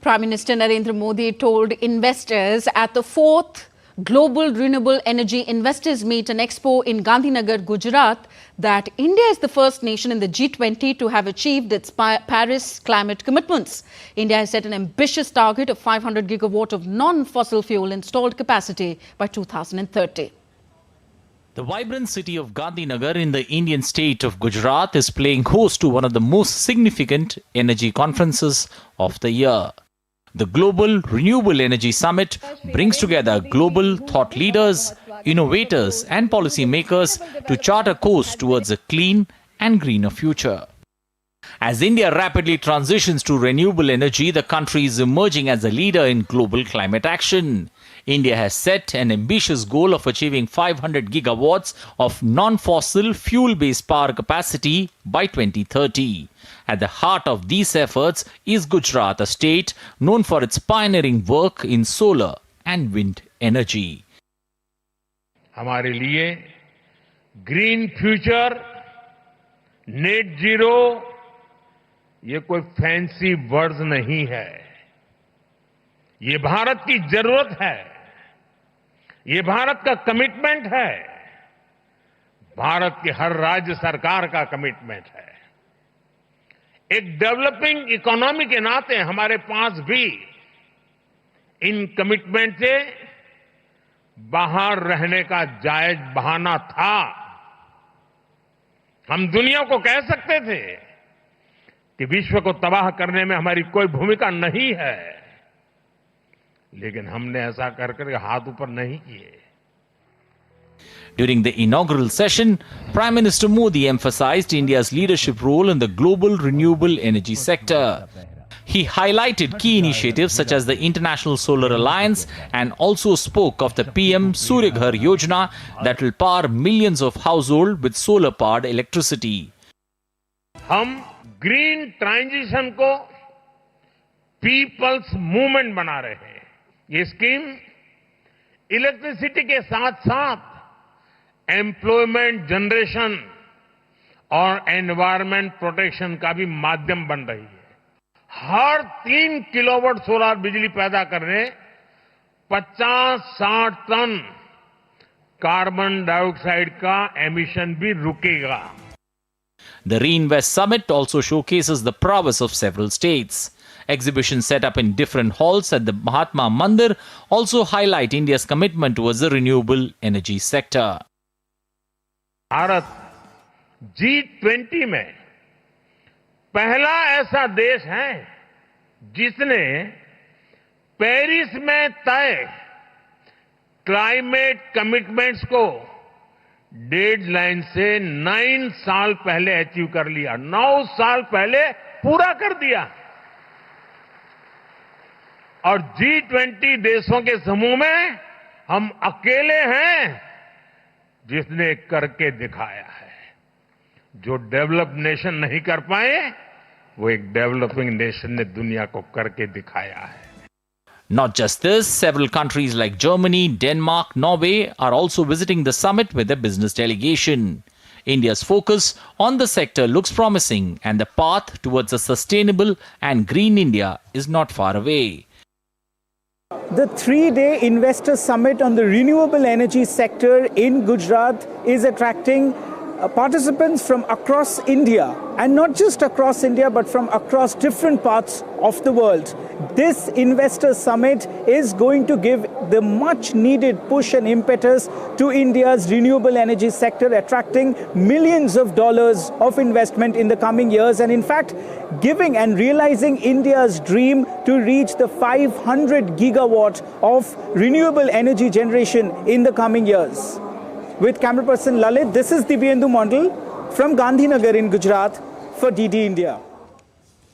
Prime Minister Narendra Modi told investors at the 4th Global Renewable Energy Investors Meet and Expo in Gandhinagar, Gujarat, that India is the first nation in the G20 to have achieved its Paris climate commitments. India has set an ambitious target of 500 gigawatt of non-fossil fuel installed capacity by 2030. The vibrant city of Gandhinagar in the Indian state of Gujarat is playing host to one of the most significant energy conferences of the year. The Global Renewable Energy Summit brings together global thought leaders, innovators and policymakers to chart a course towards a clean and greener future. As India rapidly transitions to renewable energy, the country is emerging as a leader in global climate action. India has set an ambitious goal of achieving 500 gigawatts of non-fossil fuel-based power capacity by 2030. At the heart of these efforts is Gujarat, a state known for its pioneering work in solar and wind energy. हमारे लिए green future, net zero ये कोई fancy words नहीं है. ये भारत की जरूरत है. ये भारत का कमिटमेंट है. भारत की हर राज्य सरकार का कमिटमेंट है. एक डेवलपिंग इकोनॉमी के नाते हमारे पास भी इन कमिटमेंट से बाहर रहने का जायज बहाना था. हम दुनिया को कह सकते थे कि विश्व को तबाह करने में हमारी कोई भूमिका नहीं है, लेकिन हमने ऐसा करके हाथ ऊपर नहीं किए. During the inaugural session, Prime Minister Modi emphasized India's leadership role in the global renewable energy sector. He highlighted key initiatives such as the International Solar Alliance and also spoke of the PM Surya Ghar Yojana that will power millions of households with solar-powered electricity. हम green transition को people's movement बना रहे हैं. ये scheme electricity के साथ साथ employment generation और एनवायरमेंट प्रोटेक्शन का भी माध्यम बन रही है. हर 3 किलोवाट सोलर बिजली पैदा करने 50-60 टन कार्बन डाइऑक्साइड का एमिशन भी रुकेगा. The Reinvest Summit also showcases the prowess of several states. Exhibitions set up in different halls at the Mahatma Mandir also highlight India's commitment towards the renewable energy sector. Bharat G20 में पहला ऐसा देश है जिसने Paris में तय climate commitments को deadline से 9 साल पहले अचीव कर लिया. 9 साल पहले पूरा कर दिया. और G20 देशों के समूह में हम अकेले हैं जिसने करके दिखाया है. जो डेवलप नेशन नहीं कर पाए, वो एक डेवलपिंग नेशन ने दुनिया को करके दिखाया है. Not just this, several countries like Germany, Denmark, Norway are also visiting the summit with a business delegation. India's focus on the sector looks promising and the path towards a sustainable and green India is not far away. The 3-day investor summit on the renewable energy sector in Gujarat is attracting participants from across India, and not just across India but from across different parts of the world. This investor summit is going to give the much needed push and impetus to India's renewable energy sector, attracting millions of dollars of investment in the coming years, and in fact giving and realizing India's dream to reach the 500 gigawatt of renewable energy generation in the coming years. With camera person Lalit, this is Dibyendu Mondal from Gandhinagar in Gujarat for DD India.